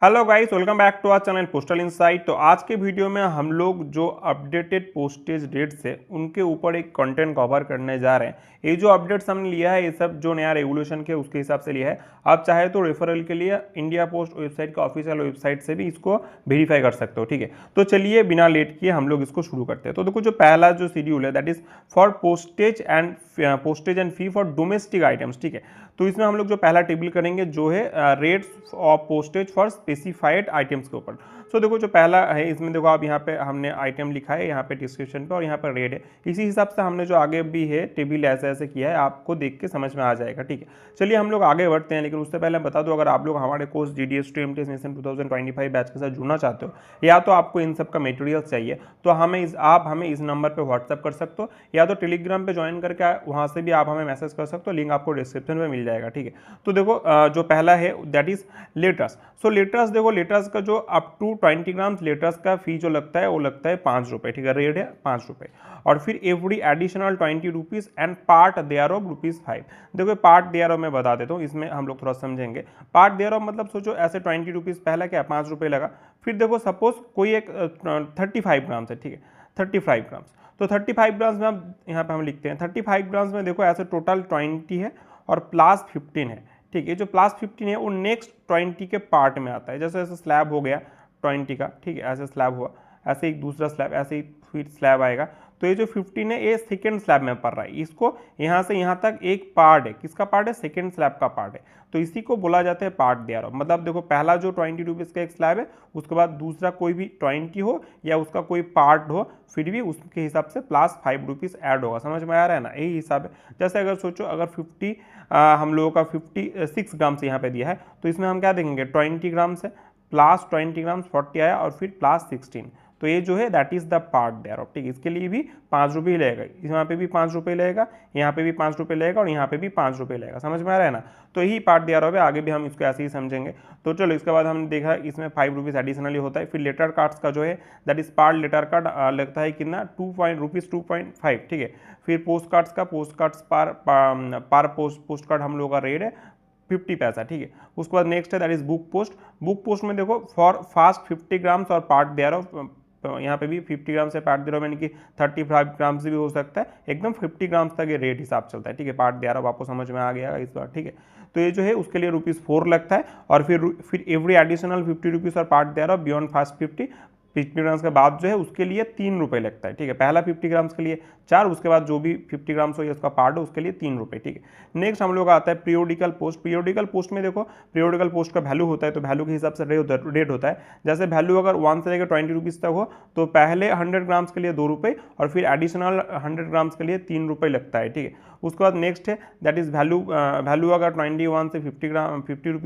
Hello guys, welcome back to our channel postal insight. तो आज के वीडियो में हम लोग जो अपडेटेड पोस्टेज रेट्स है उनके ऊपर एक कंटेंट कवर करने जा रहे हैं। ये जो अपडेट्स हमने लिया है ये सब जो नया रेगुलेशन के उसके हिसाब से लिया है। आप चाहे तो रेफरल के लिए इंडिया पोस्ट वेबसाइट का ऑफिशियल वेबसाइट से भी इसको वेरीफाई कर सकते हो, ठीक है। तो चलिए बिना लेट किए हम लोग इसको शुरू करते हैं। तो देखो, जो पहला जो शेड्यूल है that is for postage and fee for domestic items, ठीक है। तो इसमें हम लोग जो पहला टेबल करेंगे जो है rates of postage for specified items के ऊपर। सो देखो, जो पहला है इसमें देखो, आप यहाँ पे हमने आइटम लिखा है यहाँ पे डिस्क्रिप्शन पे और यहाँ पर रेट है। इसी हिसाब से हमने जो आगे भी है टेबल ऐसे ऐसे किया है, आपको देख के समझ में आ जाएगा, ठीक है। चलिए हम लोग आगे बढ़ते हैं, लेकिन उससे पहले बता दो, अगर आप लोग हमारे course GDS to MTS mission 2025 batch के साथ जुड़ना चाहते हो या तो आपको इन सब का मटेरियल चाहिए तो आप हमें इस नंबर पर व्हाट्सअप कर सकते हो या तो टेलीग्राम पे ज्वाइन करके वहाँ से भी आप हमें मैसेज कर सकते हो। लिंक आपको डिस्क्रिप्शन में मिल जाएगा, ठीक है। तो देखो, जो पहला है that is letters. So letters देखो, लेटर्स का जो अप टू 20 ग्राम्स लेटर्स का फी जो लगता है वो लगता है 5 रुपये, ठीक है। रेट है 5 रुपये। और फिर every additional 20 rupees and part thereof ₹5। देखो, पार्ट देयर ऑफ मैं बता देता हूँ, इसमें हम लोग थोड़ा समझेंगे। पार्ट देयर ऑफ मतलब सोचो ऐसे 20 रुपीज़ पहला क्या 5 रुपये लगा। फिर देखो सपोज कोई एक 35 ग्राम्स है, ठीक है। 35 ग्राम्स, तो 35 ग्राम्स में हम यहाँ पे हम लिखते हैं 35 ग्राम्स में देखो ऐसे टोटल 20 है और प्लस 15 है, ठीक है। जो प्लस 15 है वो नेक्स्ट 20 के पार्ट में आता है। जैसे ऐसे स्लैब हो गया 20 का, ठीक है, ऐसे स्लैब हुआ, ऐसे एक दूसरा स्लैब, ऐसे ही फिर स्लैब आएगा। तो ये जो 15 है ये सेकेंड स्लैब में पड़ रहा है। इसको यहाँ से यहाँ तक एक पार्ट है, किसका पार्ट है, सेकेंड स्लैब का पार्ट है। तो इसी को बोला जाता है पार्ट देयर ऑफ। मतलब देखो, पहला जो 20 रुपीज़ का एक स्लैब है, उसके बाद दूसरा कोई भी 20 हो या उसका कोई पार्ट हो, फिर भी उसके हिसाब से प्लस 5 रुपीज़ ऐड होगा। समझ में आ रहा है ना, यही हिसाब है। जैसे अगर सोचो, अगर 50 हम लोगों का 56 ग्राम से यहाँ पे दिया है, तो इसमें हम क्या देखेंगे 20 ग्राम से प्लस 20 ग्राम 40 आया और फिर प्लस 16। तो ये जो है that is the part thereof, ठीक है। इसके लिए भी 5 रुपये ही लगेगा, यहाँ पे भी 5 रुपये लगेगा, यहाँ पे भी 5 रुपये लगेगा और यहाँ पे भी 5 रुपये लगेगा। समझ में आ रहा है ना। तो यही पार्ट देयर ऑफ है, आगे भी हम इसको ऐसे ही समझेंगे। तो चलो, इसके बाद हमने देखा इसमें 5 रुपीज़ एडिशनली होता है। फिर लेटर कार्ड्स का जो है that is part letter card लगता है कितना 2.5, ठीक है। फिर पोस्ट कार्ड्स का पोस्ट कार्ड्स पर पोस्ट कार्ड हम लोग का रेट है 50 पैसा, ठीक है। उसके बाद नेक्स्ट है that is book post. Book post में देखो फॉर फास्ट 50 ग्राम्स और पार्ट देयर ऑफ, यहाँ पे भी 50 ग्राम से पार्ट देयर ऑफ यानी कि 35 ग्राम से भी हो सकता है, एकदम 50 ग्राम्स तक ये रेट हिसाब चलता है, ठीक है। पार्ट देयर ऑफ आपको समझ में आ गया इस बार, ठीक है। तो ये जो है उसके लिए ₹4 लगता है। और फिर एवरी एडिशनल 50 रुपीज़ और part thereof beyond first 50 grams के बाद जो है उसके लिए 3 रुपये लगता है, ठीक है। पहला 50 ग्राम्स के लिए 4, उसके बाद जो भी 50 ग्राम्स हो या उसका पार्ट हो उसके लिए 3 रुपये, ठीक है। नेक्स्ट हम लोग आता है पीरियोडिकल पोस्ट। पीरियोडिकल पोस्ट में देखो, पीरियोडिकल पोस्ट का वैल्यू होता है, तो वैल्यू के हिसाब से रेट होता है। जैसे वैल्यू अगर 1 से लेकर 20 रुपीज़ तक हो तो पहले 100 ग्राम्स के लिए 2 रुपये और फिर एडिशनल 100 ग्राम्स के लिए 3 रुपये लगता है, ठीक है। उसके बाद नेक्स्ट है दैट इज वैल्यू अगर 21 से 50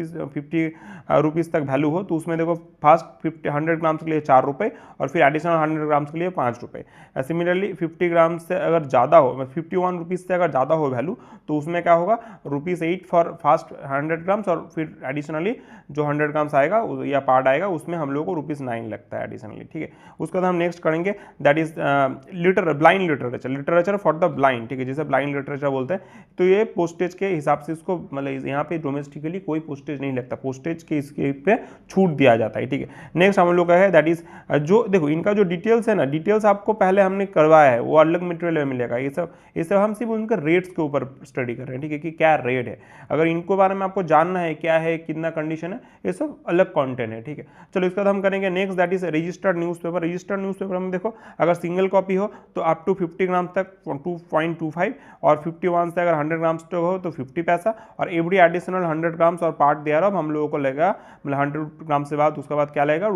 रुपीज़ तक वैल्यू हो तो उसमें देखो फर्स्ट 100 ग्राम्स के लिए 4 रुपये और फिर एडिशनल 100 ग्राम्स के लिए 5 रुपये। सिमिलरली 50 ग्राम्स से अगर ज़्यादा हो, 51 रुपीज़ से अगर ज़्यादा हो वैल्यू, तो उसमें क्या होगा ₹8 फॉर फास्ट 100 ग्राम्स और फिर एडिशनली जो 100 ग्राम्स आएगा या पार्ट आएगा उसमें हम लोग को ₹9 लगता है एडिशनली, ठीक है। उसके बाद हम नेक्स्ट करेंगे that is blind literature for the blind, ठीक है, जैसे ब्लाइंड लिटरेचर बोलते हैं। तो ये पोस्टेज के हिसाब से इसको मतलब यहाँ पे डोमेस्टिकली कोई पोस्टेज नहीं लगता, पोस्टेज के इसके पे छूट दिया जाता है, ठीक है। नेक्स्ट हम लोग का है दैट इज जो देखो इनका जो डिटेल्स है ना, डिटेल्स आपको पहले हमने करवाया है, वो अलग मटेरियल में मिलेगा। ये सब हम सिर्फ उनके रेट्स के ऊपर स्टडी कर रहे हैं, ठीक है, कि क्या रेट है। अगर इनको बारे में आपको जानना है क्या है कितना कंडीशन है, ये सब अलग कंटेंट है, ठीक है। चलो, इसके बाद हम करेंगे next that is registered newspaper. Registered newspaper में देखो अगर सिंगल कॉपी हो तो अप टू 50 ग्राम तक 2.25 और 51 से अगर 100 ग्राम्स तक हो तो 50 पैसा और एवरी एडिशनल 100 ग्राम्स और पार्ट देयर ऑफ हम लोगों को लगेगा मतलब 100 ग्राम से बाद उसके बाद क्या लगेगा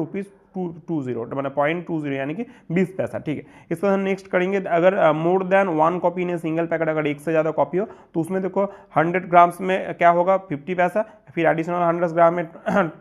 ₹2.20 मतलब 0.20 यानी कि 20 पैसा, ठीक है। इसको हम नेक्स्ट करेंगे अगर more than 1 copy in single packet, अगर एक से ज़्यादा कॉपी हो तो उसमें देखो 100 ग्राम्स में क्या होगा 50 पैसा, फिर एडिशनल 100 ग्राम में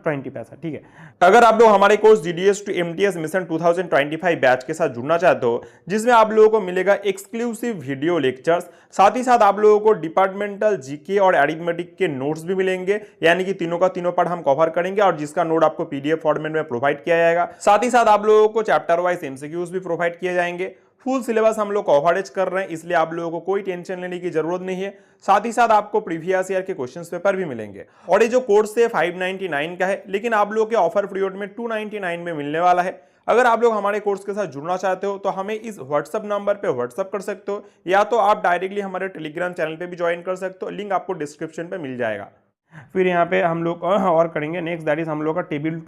20 पैसा, ठीक है। अगर आप लोग हमारे course GDS to MTS mission 2025 batch के साथ जुड़ना चाहते हो जिसमें आप लोगों को मिलेगा एक्सक्लूसिव वीडियो लेक्चर्स, साथ ही साथ आप लोगों को डिपार्टमेंटल जीके और एरिथमेटिक के नोट्स भी मिलेंगे, यानी कि तीनों का तीनों पार्ट हम कवर करेंगे और जिसका नोट आपको PDF फॉर्मेट में प्रोवाइड किया जाएगा। साथ ही साथ आप लोगों को चैप्टर वाइज MCQs भी प्रोवाइड किए जाएंगे। फुल सिलेबस हम लोग कवरेज कर रहे हैं, इसलिए आप लोगों को कोई टेंशन लेने की जरूरत नहीं है। साथ ही साथ आपको प्रीवियस ईयर के क्वेश्चन पेपर भी मिलेंगे। और ये जो कोर्स है 599 का है, लेकिन आप लोगों के ऑफर पीरियड में 299 में मिलने वाला है। अगर आप लोग हमारे कोर्स के साथ जुड़ना चाहते हो तो हमें इस व्हाट्सएप नंबर पे व्हाट्सएप कर सकते हो, या तो आप डायरेक्टली हमारे टेलीग्राम चैनल पे भी ज्वाइन कर सकते हो, लिंक आपको डिस्क्रिप्शन पे मिल जाएगा। फिर यहाँ पे हम लोग और करेंगे नेक्स्ट, दैट इज हम लोग का टेबल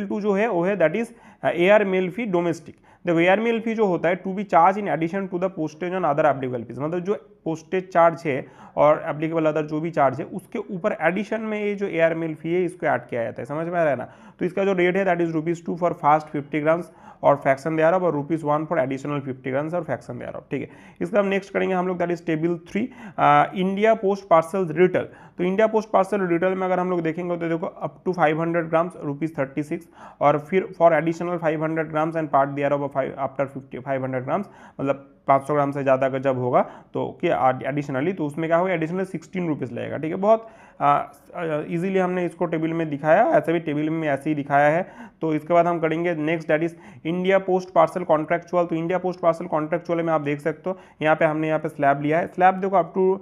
2 जो है वो है that is air mail fee domestic. देखो एयर मेल फी जो होता है to be charge in addition to the postage on other applicable fees, मतलब जो पोस्टेज चार्ज है और एप्लीकेबल अदर जो भी चार्ज है उसके ऊपर एडिशन में ये जो एयर मेल फी है इसको ऐड किया जाता है। समझ में आ रहा है ना। तो इसका जो रेट है that is ₹2 for fast 50 grams और फ्रैक्शन दे और ₹1 फॉर एडिशनल 50 ग्राम्स और फ्रैक्शन दे। ठीक है, इसका हम नेक्स्ट करेंगे हम लोग that is table 3 India post parcel retail. तो इंडिया पोस्ट पार्सल रिटेल में अगर हम लोग देखेंगे तो देखो अप टू 500 ग्राम्स ₹36, और फिर for additional 500 grams and part दिया आफ्टर 500 ग्राम्स, मतलब 500 ग्राम से ज़्यादा का जब होगा तो क्या एडिशनली, तो उसमें क्या होगा एडिशनल ₹16 लगेगा। ठीक है, बहुत इजीली हमने इसको टेबल में दिखाया, ऐसे भी टेबल में ऐसे ही दिखाया है। तो इसके बाद हम करेंगे next that is India post parcel contractual. तो इंडिया पोस्ट पार्सल कॉन्ट्रैक्चुअल में आप देख सकते हो यहाँ पे हमने यहाँ पे स्लैब लिया है। स्लैब देखो अप टू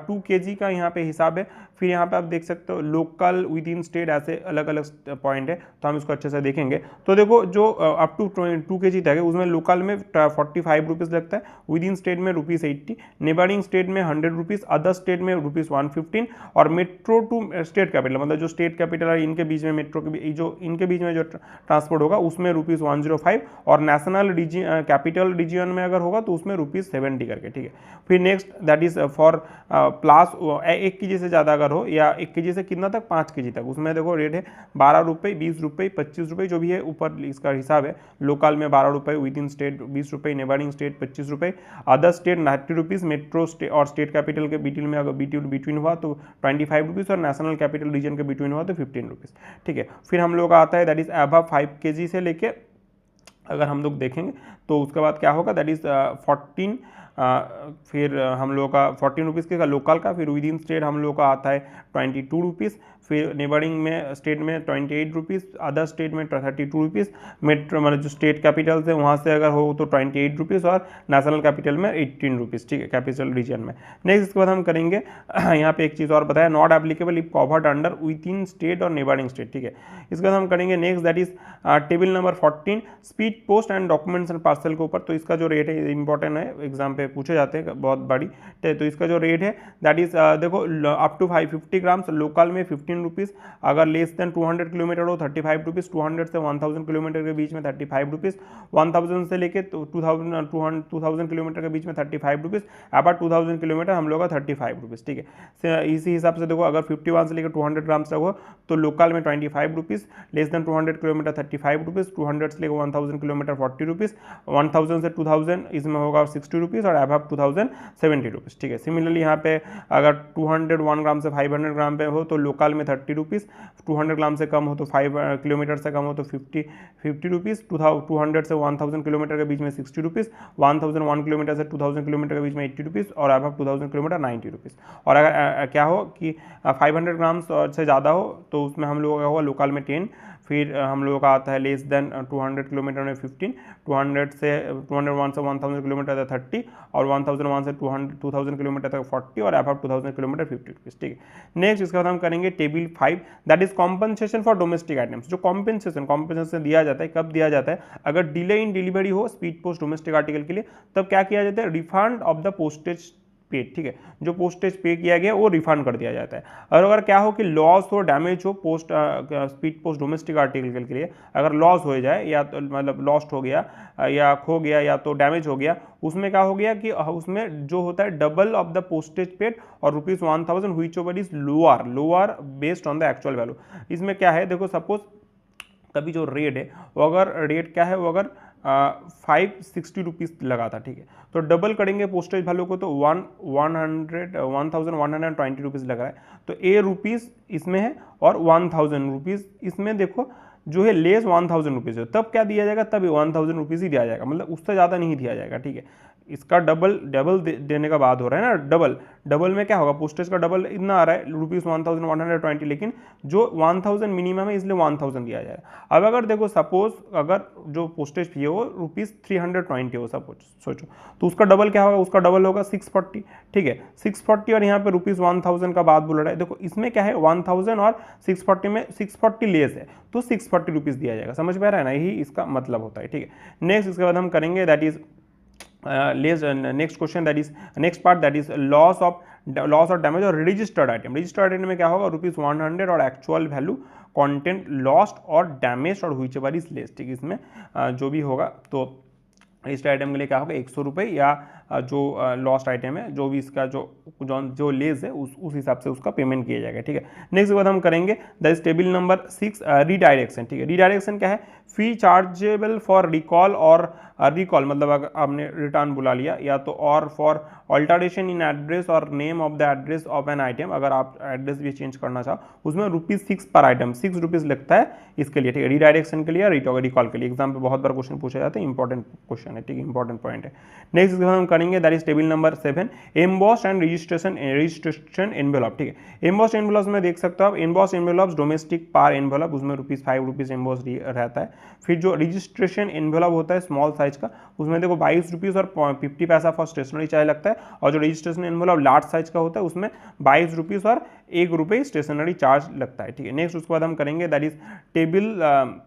2 kg का यहाँ पे हिसाब है। फिर यहाँ पे आप देख सकते हो लोकल विद इन स्टेट, ऐसे अलग अलग पॉइंट है, तो हम इसको अच्छे से देखेंगे। तो देखो जो अप टू 2 kg तक है उसमें लोकल में ₹45 लगता है, विद इन स्टेट में ₹80, नेबरिंग स्टेट में ₹100, अदर स्टेट में ₹115, और मेट्रो टू स्टेट कैपिटल, मतलब जो स्टेट कैपिटल है इनके बीच में मेट्रो के जो इनके बीच में जो ट्रांसपोर्ट होगा उसमें ₹105, और नेशनल कैपिटल रीजन में अगर होगा तो उसमें ₹70 करके। ठीक है, फिर next that is for plus 1 kg से ज़्यादा अगर हो, या 1 kg से कितना तक 5 kg तक, उसमें देखो रेट है ₹12, ₹20, ₹25 जो भी है ऊपर इसका हिसाब है। लोकल में ₹12, with in state ₹20, neighbouring state ₹25, other state ₹90, metro state और स्टेट कैपिटल के बिटवीन में अगर बिटवीन हुआ तो ₹25, और नेशनल कैपिटल रीजन के बिटवीन हुआ तो ₹15। ठीक है, फिर हम लोग आता है दैट इज अबव 5 kg से लेके अगर हम लोग देखेंगे तो उसके बाद क्या होगा दैट इज 14, फिर हम लोग का ₹14 के लोकल का, फिर विद इन स्टेट हम लोग का आता है ₹22, फिर नेबरिंग में स्टेट में ₹28, अदर स्टेट में ₹32, मेट्रो मतलब जो स्टेट कैपिटल से वहाँ से अगर हो तो ₹28, और नेशनल कैपिटल में ₹18। ठीक है, कैपिटल रीजन में। नेक्स्ट इसके बाद हम करेंगे यहाँ पे एक चीज़ और बताया, not applicable if covered under with in state और नेबरिंग स्टेट। ठीक है, इसके बाद हम करेंगे next that is table number 14 speed post and documents and parcel के ऊपर। तो इसका जो रेट है इंपॉर्टेंट है, एग्जाम पे पूछे जाते हैं बहुत बड़ी। तो इसका जो रेट है दैट इज देखो अप टू 550 ग्राम्स लोकल में ₹15, अगर लेस देन 200 किलोमीटर हो ₹35, 200 से 1000 किलोमीटर के बीच में ₹35, 1000 से लेके 2000 किलोमीटर के बीच में ₹35, अबाउट 2000 किलोमीटर हम लोग का ₹35। ठीक है, इसी हिसाब से देखो अगर 51 से लेकर 200 ग्राम्स तक हो तो लोकल में ₹25, लेस देन 200 किलोमीटर ₹35, 200 से लेकर 1000 किलोमीटर ₹40, 1000 से 2000 इसमें होगा ₹60, और अबव 2000 ₹70। ठीक है, सिमिलरली यहाँ पे अगर 201 ग्राम से 500 ग्राम पे हो तो लोकल में ₹30, 200 ग्राम से कम हो तो 5 किलोमीटर से कम हो तो 50 ₹50, 200 से 1000 किलोमीटर के बीच में ₹60, 1001 किलोमीटर से 2000 किलोमीटर के बीच में ₹80, और अबव 2000 किलोमीटर ₹90। और अगर क्या हो कि 500 ग्राम से ज़्यादा हो तो उसमें हम लोगों का होगा लोकल में 10, फिर हम लोगों का आता है लेस देन 200 किलोमीटर में 15, 201 से 1000 किलोमीटर तक 30, और 1001 से 2000 किलोमीटर तक 40, और अबव 2000 किलोमीटर ₹50। ठीक है, नेक्स्ट इसके बाद हम करेंगे table 5 that is compensation for domestic items. जो कॉम्पनसेशन दिया जाता है, कब दिया जाता है, अगर डिले इन डिलीवरी हो स्पीड पोस्ट डोमेस्टिक आर्टिकल के लिए, तब क्या किया जाता है, refund of the postage paid. ठीक है, जो पोस्टेज पे किया गया वो रिफंड कर दिया जाता है। और अगर क्या हो कि लॉस हो, डैमेज हो स्पीड पोस्ट डोमेस्टिक आर्टिकल के लिए, अगर लॉस हो जाए या तो मतलब लॉस्ट हो गया या खो गया या तो डैमेज हो गया, उसमें क्या हो गया कि उसमें जो होता है double of the postage paid और ₹1000 which over is lower based on the actual value. इसमें क्या है देखो, सपोज कभी जो रेट है वो अगर रेट क्या है वो अगर ₹560 लगा था। ठीक है, तो डबल करेंगे पोस्टेज वैल्यू को तो 1120 रुपीज़ लग रहा है। तो ए रुपीज़ इसमें है और 1000 रुपीज़ इसमें देखो जो है लेस 1000 रुपीज़ है, तब क्या दिया जाएगा, तब 1000 रुपीज़ ही दिया जाएगा, मतलब उससे ज़्यादा नहीं दिया जाएगा। ठीक है, इसका डबल देने का बात हो रहा है ना, डबल में क्या होगा, पोस्टेज का डबल इतना आ रहा है ₹1120, लेकिन जो 1000 मिनिमम है इसलिए 1000 दिया जाएगा। अब अगर देखो सपोज अगर जो पोस्टेज फी है वो ₹320 हो, सपोज सोचो, तो उसका डबल क्या होगा, उसका डबल होगा 640। ठीक है, 640 और यहाँ पे ₹1000 का बात बोल रहा है। देखो इसमें क्या है, 1000 और 640 में 640 लेस है तो 640 रुपीज़ दिया जाएगा। समझ में आ रहा है ना, यही इसका मतलब होता है। ठीक है, नेक्स्ट इसके बाद हम करेंगे that is next question that is next part that is loss और डैमेज और रजिस्टर्ड आइटम। रजिस्टर्ड आइटम में क्या होगा, ₹100 और एक्चुअल वैल्यू कंटेंट लॉस्ट और डैमेज और व्हिचएवर इज लेस। ठीक है, इसमें जो भी होगा तो रजिस्टर्ड आइटम के लिए क्या होगा, ₹100 या जो लॉस्ट आइटम है जो भी इसका जो लेस है उस हिसाब से उसका पेमेंट किया जाएगा। ठीक है, नेक्स्ट बात हम करेंगे that is table number 6 redirection. ठीक है, रीडायरेक्शन क्या है, फी चार्जेबल फॉर रिकॉल और रिकॉल मतलब अगर आपने रिटर्न बुला लिया, या तो और फॉर ऑल्टरेशन इन एड्रेस और name of the address of an item, अगर आप एड्रेस भी चेंज करना चाहो उसमें ₹6 पर आइटम, ₹6 लगता है इसके लिए। ठीक है, रीडायरेक्शन के लिए रिकॉल के लिए एग्जाम पे बहुत बार क्वेश्चन पूछे जाते हैं, इंपॉर्टेंट क्वेश्चन है। ठीक है, इंपॉर्टेंट पॉइंट है। नेक्स्ट हम करेंगे that is table number 7 embossed and registration envelope. ठीक है, एम्बॉस्ड एनवेलप्स में देख सकते हो आप, एम्बॉस्ड एनवेलप्स डोमेस्टिक पार एनवेलप, उसमें ₹5 एम्बॉस्ड रहता है। फिर जो रजिस्ट्रेशन एनवेलप होता है स्मॉल साइज का, उसमें देखो ₹22 और 50 पैसा फॉर स्टेशनरी चार्ज लगता है, और जो रजिस्ट्रेशन एनवेलप लार्ज साइज का होता है उसमें ₹22 और ₹1 स्टेशनरी चार्ज लगता है। ठीक है, नेक्स्ट उसके बाद हम करेंगे that is table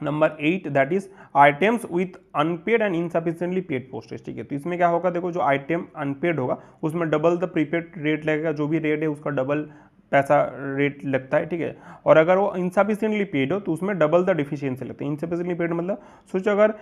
number 8 that is items with unpaid and insufficiently paid postage. ठीक है, तो इसमें क्या होगा, देखो जो आइटम अनपेड होगा उसमें डबल द प्रीपेड रेट लगेगा, जो भी रेट है उसका डबल पैसा रेट लगता है। ठीक है, और अगर वो इनसफिशिएंटली पेड हो तो उसमें डबल द डिफिशियंसी लगता है। इनसफिशिएंटली पेड मतलब सोचो अगर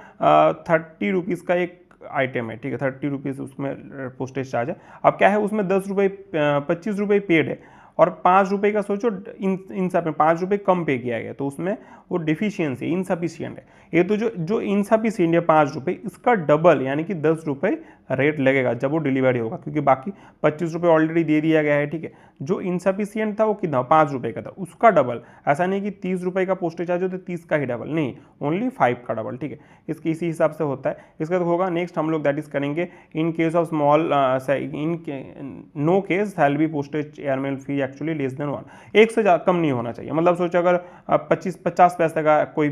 ₹30 का एक आइटम है, ठीक है, ₹30 उसमें पोस्टेज चार्ज है। अब क्या है उसमें ₹25 पेड है और ₹5 का सोचो इन सब में ₹5 कम पे किया गया, तो उसमें वो डिफिशियंसी इनसफिशियंट है। ये तो जो इनसफिशियंट है ₹5, इसका डबल यानी कि ₹10 रेट लगेगा जब वो डिलीवरी होगा, क्योंकि बाकी ₹25 ऑलरेडी दे दिया गया है। ठीक है, जो इनसफिशियंट था वो कितना ₹5 का था, उसका डबल। ऐसा नहीं कि ₹30 का पोस्टेज चार्ज हो तो 30 का ही डबल, नहीं, ओनली 5 का डबल। ठीक है, इसके इसी हिसाब से होता है। इसका तो होगा नेक्स्ट हम लोग दैट इज करेंगे in case of small in no case shall be postage airmail fee actually less than 1। एक से कम नहीं होना चाहिए, मतलब सोचो अगर 50 पैसे का कोई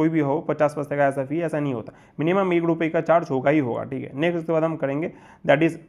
भी हो 50 पैसे का ऐसा फी, ऐसा नहीं होता, मिनिमम ₹1 का चार्ज होगा ही होगा। ठीक है, नेक्स्ट उसके बाद हम करेंगे that is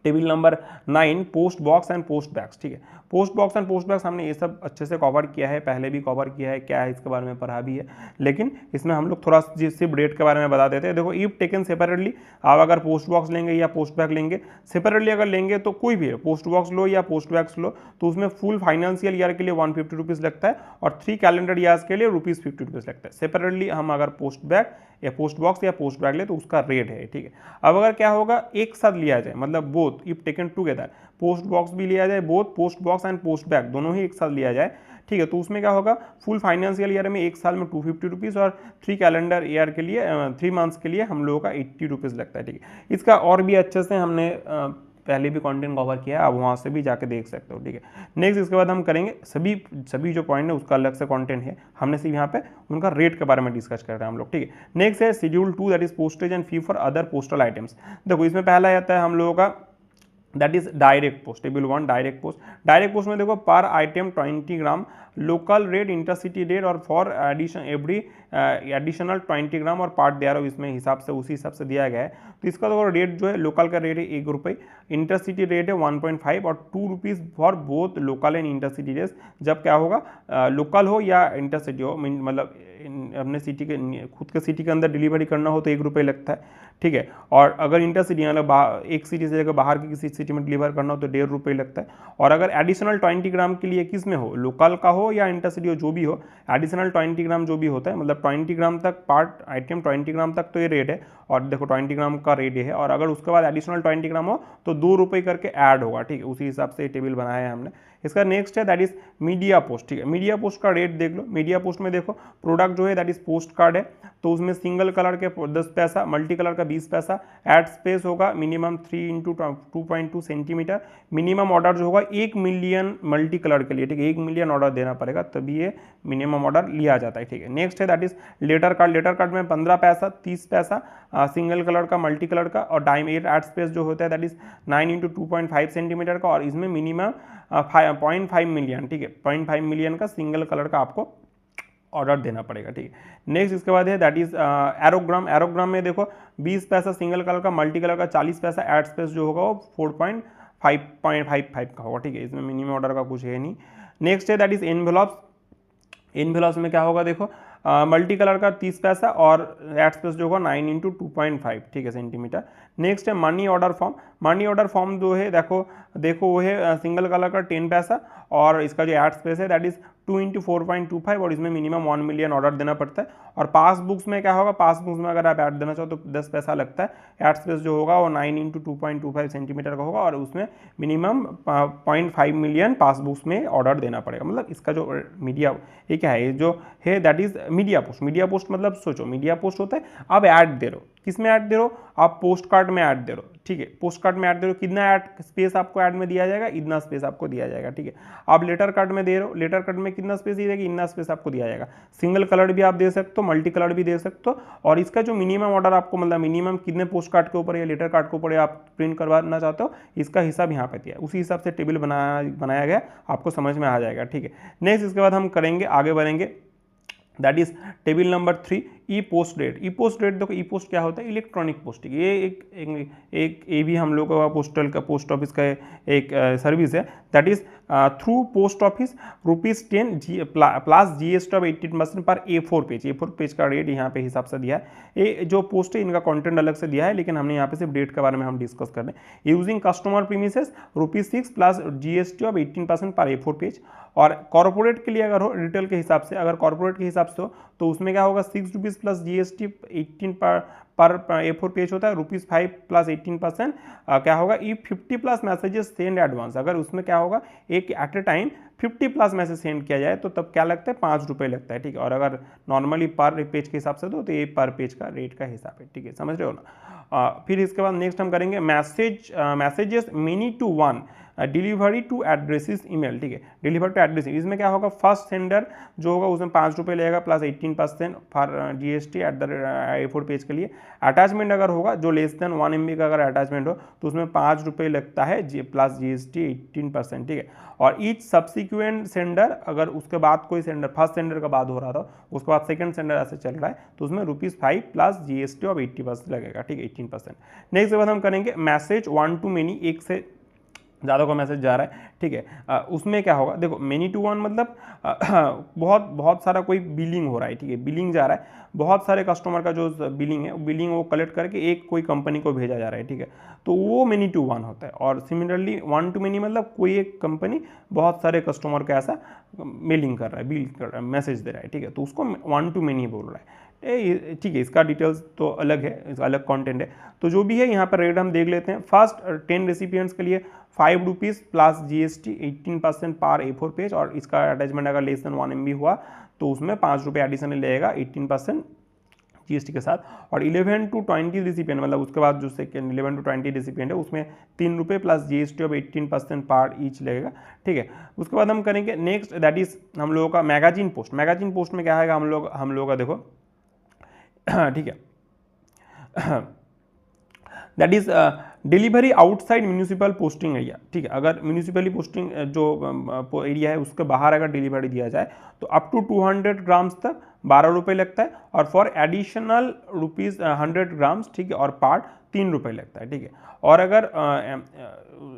table number 9 post box and post bags. ठीक है, post box and post bags हमने ये सब अच्छे से कवर किया है, पहले भी कवर किया है, क्या है इसके बारे में पढ़ा भी है, लेकिन इसमें हम लोग थोड़ा सिर्फ रेट के बारे में बता देते हैं। देखो इफ टेकन सेपरेटली, आप अगर पोस्ट बॉक्स लेंगे या पोस्ट बैग लेंगे, सेपरेटली अगर लेंगे तो कोई भी है, पोस्ट बॉक्स लो या पोस्ट बैग्स लो, तो उसमें फुल फाइनेंशियल ईयर के लिए ₹150 लगता है और 3 कैलेंडर ईयर्स के लिए ₹50 लगता है। सेपरेटली हम अगर पोस्ट बैग या पोस्ट बॉक्स या पोस्ट बैग ले तो उसका रेट है। ठीक है, अब अगर क्या होगा एक साथ लिया जाए, मतलब both if taken together, post box भी लिया जाए, both post box and post bag दोनों ही एक साथ लिया जाए, ठीक है, तो उसमें क्या होगा, फुल फाइनेंशियल ईयर में एक साल में ₹250 और 3 कैलेंडर ईयर के लिए 3 मंथ्स के लिए हम लोगों का ₹80 लगता है। ठीक है, इसका और भी अच्छे से हमने पहले भी कंटेंट कवर किया है, आप वहाँ से भी जाके देख सकते हो। ठीक है, नेक्स्ट इसके बाद हम करेंगे सभी जो पॉइंट है उसका अलग से कंटेंट है, हमने सिर्फ यहाँ पे उनका रेट के बारे में डिस्कस कर रहे हैं हम लोग। ठीक है, नेक्स्ट है schedule 2 that is postage and fee for other postal items. देखो इसमें पहला आता है हम लोगों का that is direct post. Table 1 direct post में देखो पर आइटम 20 ग्राम लोकल रेट, इंटरसिटी रेट और फॉर एवरी एडिशनल 20 ग्राम और पार्ट दे रहा इसमें हिसाब से उसी हिसाब से दिया गया है। तो इसका तो रेट जो है लोकल का रेट है ₹1, इंटरसिटी रेट है 1.5 और ₹2 for both local and intercity rate. जब क्या होगा लोकल हो या इंटरसिटी हो, मतलब अपने सिटी के खुद के सिटी के अंदर डिलीवरी करना हो तो ₹1 लगता है। ठीक है, और अगर इंटरसिटी मतलब एक सिटी से जगह बाहर की किसी सिटी में डिलीवर करना हो तो ₹1.5 लगता है। और अगर एडिशनल 20 ग्राम के लिए किस में हो, लोकल का हो या इंटरसिटी हो, जो भी हो, एडिशनल 20 ग्राम जो भी होता है, मतलब 20 ग्राम तक पार्ट आइटम 20 ग्राम तक तो ये रेट है, और देखो 20 ग्राम का रेट है, और अगर उसके बाद एडिशनल 20 ग्राम हो तो ₹2 करके ऐड होगा। ठीक है, उसी हिसाब से टेबल बनाया है हमने, इसका नेक्स्ट है दैट इज मीडिया पोस्ट। ठीक है, मीडिया पोस्ट का रेट देख लो। मीडिया पोस्ट में देखो प्रोडक्ट जो है दैट इज पोस्ट कार्ड है, तो उसमें सिंगल कलर के 10 पैसा, मल्टी कलर का 20 पैसा, एड स्पेस होगा minimum 3 into 2.2 centimetre, minimum order जो होगा 1 मिलियन मल्टी कलर के लिए। ठीक है, 1 मिलियन ऑर्डर देना पड़ेगा तभी ये मिनिमम ऑर्डर लिया जाता है। ठीक है, नेक्स्ट है that is letter card. Letter card में 15 पैसा, 30 पैसा सिंगल कलर का, मल्टी कलर का, और डायमीटर एड स्पेस जो होता है दैट इज 9 इंटू 2.5 सेंटीमीटर का, और इसमें मिनिमम 0.5 मिलियन। ठीक है, 0.5 मिलियन का सिंगल कलर का आपको ऑर्डर देना पड़ेगा। ठीक है, नेक्स्ट इसके बाद है दैट इज एरोग्राम। एरोग्राम में देखो 20 पैसा सिंगल कलर का, मल्टी कलर का 40 पैसा, एड स्पेस जो होगा वो 4.5 का होगा। ठीक है, इसमें मिनिमम ऑर्डर का कुछ है नहीं। नेक्स्ट है दैट इज एनवेलप्स। एनवेलप्स में क्या होगा देखो मल्टी कलर का 30 पैसा और एड स्पेस जो होगा 9 इंटू 2.5 ठीक है सेंटीमीटर। नेक्स्ट है money order form. Money order form जो है देखो वो है सिंगल कलर का 10 पैसा, और इसका जो एड स्पेस है दैट इज 2 इंटू 4.25, और इसमें मिनिमम 1 मिलियन ऑर्डर देना पड़ता है। और पासबुक्स में क्या होगा, पासबुक्स में अगर आप ऐड देना चाहो तो 10 पैसा लगता है। एड स्पेस जो होगा वो 9 इंटू 2.25 सेंटीमीटर का होगा, और उसमें मिनिमम 0.5 मिलियन पासबुक्स में ऑर्डर देना पड़ेगा। मतलब इसका जो मीडिया ये क्या है, जो है that is media post. Media post मतलब सोचो मीडिया पोस्ट होता है, अब ऐड दे रहे हो, किस में ऐड दे रहे हो, आप पोस्ट कार्ड में ऐड दे रहे हो। ठीक है, पोस्ट कार्ड में ऐड दे रहे हो, कितना ऐड स्पेस आपको ऐड में दिया जाएगा, इतना स्पेस आपको दिया जाएगा। ठीक है, आप लेटर कार्ड में दे रहे हो, लेटर कार्ड में कितना स्पेस दिया जाएगा, इतना स्पेस आपको दिया जाएगा। सिंगल कलर भी आप दे सकते हो, मल्टी कलर भी दे सकते हो, और इसका जो मिनिमम ऑर्डर आपको मतलब मिनिमम कितने पोस्ट कार्ड के ऊपर या लेटर कार्ड के ऊपर आप प्रिंट करवाना चाहते हो, इसका हिसाब यहाँ पे दिया है, उसी हिसाब से टेबल बनाया गया, आपको समझ में आ जाएगा। ठीक है, नेक्स्ट इसके बाद हम करेंगे, आगे बढ़ेंगे that is table number 3 E post rate. E post rate देखो, ई पोस्ट क्या होता है, इलेक्ट्रॉनिक पोस्टिंग। ये एक ये भी हम लोग का पोस्टल का पोस्ट ऑफिस का एक सर्विस है that is through post office ₹10 plus GST of 18% पर A4 पेज। A4 पेज का रेट यहाँ पे हिसाब से दिया है। ये जो पोस्ट है इनका कंटेंट अलग से दिया है, लेकिन हमने यहाँ पे सिर्फ डेट के बारे में हम डिस्कस कर रहे हैं। Using customer premises ₹6 plus GST of 18% पर A4 पेज। और कॉर्पोरेट के लिए अगर हो, रिटेल के हिसाब से अगर कॉर्पोरेट के हिसाब से हो तो उसमें क्या होगा, ₹6 प्लस GST 18 पर A4 पेज होता है, ₹5 प्लस 18% क्या होगा, e 50 plus messages send advance. अगर उसमें क्या होगा, एक at a time 50 plus message send किया जाए तो तब क्या लगता है, ₹5 लगता है। ठीक है, और अगर नॉर्मली पर पेज के हिसाब से दो तो ये पर पेज का रेट का हिसाब है। ठीक है, समझ रहे हो ना। फिर इसके बाद नेक्स्ट हम करेंगे messages many to one delivery to addresses email. ठीक है, डिलीवर टू एड्रेस, इसमें क्या होगा, फर्स्ट सेंडर जो होगा उसमें ₹5 लगेगा plus 18% for GST at the A4 page के लिए। अटैचमेंट अगर होगा जो लेस देन 1 MB का अगर अटैचमेंट हो तो उसमें ₹5 लगता है प्लस GST 18%। ठीक है, और ईच सब्सिक्वेंट सेंडर, अगर उसके बाद कोई सेंडर फर्स्ट सेंडर का बाद हो रहा था उसके बाद सेकंड सेंडर ऐसे चल रहा है तो उसमें ₹5 प्लस GST ऑफ 80% लगेगा। ठीक है, 18%। नेक्स्ट के बाद हम करेंगे मैसेज 1 टू मेनी, एक से ज़्यादा का मैसेज जा रहा है। ठीक है, उसमें क्या होगा, देखो मेनी टू वन मतलब बहुत सारा कोई बिलिंग हो रहा है। ठीक है, बिलिंग जा रहा है, बहुत सारे कस्टमर का जो बिलिंग है बिलिंग वो कलेक्ट करके एक कोई कंपनी को भेजा जा रहा है। ठीक है, तो वो मेनी टू वन होता है। और सिमिलरली 1 टू मेनी मतलब कोई एक कंपनी बहुत सारे कस्टमर का ऐसा मेलिंग कर रहा है, बिल कर रहा है, मैसेज दे रहा है। ठीक है, तो उसको 1 टू मेनी बोल रहा है। ठीक है, इसका डिटेल्स तो अलग है, इसका अलग कंटेंट है। तो जो भी है यहाँ पर रेट हम देख लेते हैं। फर्स्ट 10 रेसिपिएंट्स के लिए ₹5 प्लस GST 18% पर A4 पेज, और इसका अटैचमेंट अगर लेस देन 1 MB हुआ तो उसमें ₹5 एडिशनल लगेगा 18% GST के साथ। और 11 टू 20 रेसिपिएंट मतलब उसके बाद जो सेकेंड 11 टू 20 रेसिपिएंट है उसमें ₹3 प्लस GST ऑफ 18% पर ईच लगेगा। ठीक है, उसके बाद हम करेंगे नेक्स्ट दैट इज हम लोगों का मैगजीन पोस्ट। मैगजीन पोस्ट में क्या है, हम लोगों का देखो ठीक है that is delivery outside municipal posting area. ठीक है, अगर म्यूनिसिपली पोस्टिंग जो एरिया है उसके बाहर अगर डिलीवरी दिया जाए तो अप टू 200 ग्राम्स तक ₹12 लगता है, और फॉर एडिशनल ₹100 ग्राम्स ठीक है और पार्ट ₹3 लगता है। ठीक है, और अगर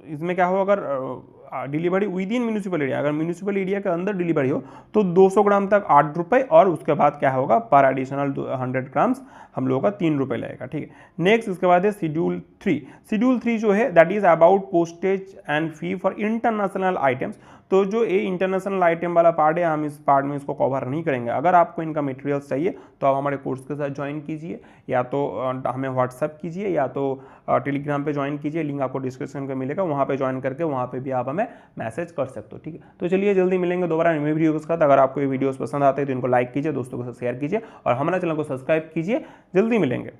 इसमें क्या हो, अगर delivery with in municipal area, अगर म्यूनिसिपल एरिया के अंदर डिलीवरी हो तो 200 ग्राम तक ₹8, और उसके बाद क्या होगा, पर एडिशनल 100 ग्राम्स हम लोगों का ₹3 लगेगा। ठीक है, नेक्स्ट इसके बाद है शेड्यूल 3। शेड्यूल 3 जो है that is about postage and fee for international items. तो जो ये इंटरनेशनल आइटम वाला पार्ट है हम इस पार्ट में इसको कवर नहीं करेंगे। अगर आपको इनका मटेरियल्स चाहिए तो आप हमारे कोर्स के साथ ज्वाइन कीजिए, या तो हमें व्हाट्सअप कीजिए या तो टेलीग्राम पे ज्वाइन कीजिए, लिंक आपको डिस्क्रिप्शन में मिलेगा, वहाँ पे ज्वाइन करके वहाँ पे भी आप हमें मैसेज कर सकते हो। ठीक है, तो चलिए जल्दी मिलेंगे दोबारा नई वीडियो के साथ। अगर आपको ये वीडियोस पसंद आते हैं तो इनको लाइक कीजिए, दोस्तों के साथ शेयर कीजिए और हमारे चैनल को सब्सक्राइब कीजिए। जल्दी मिलेंगे।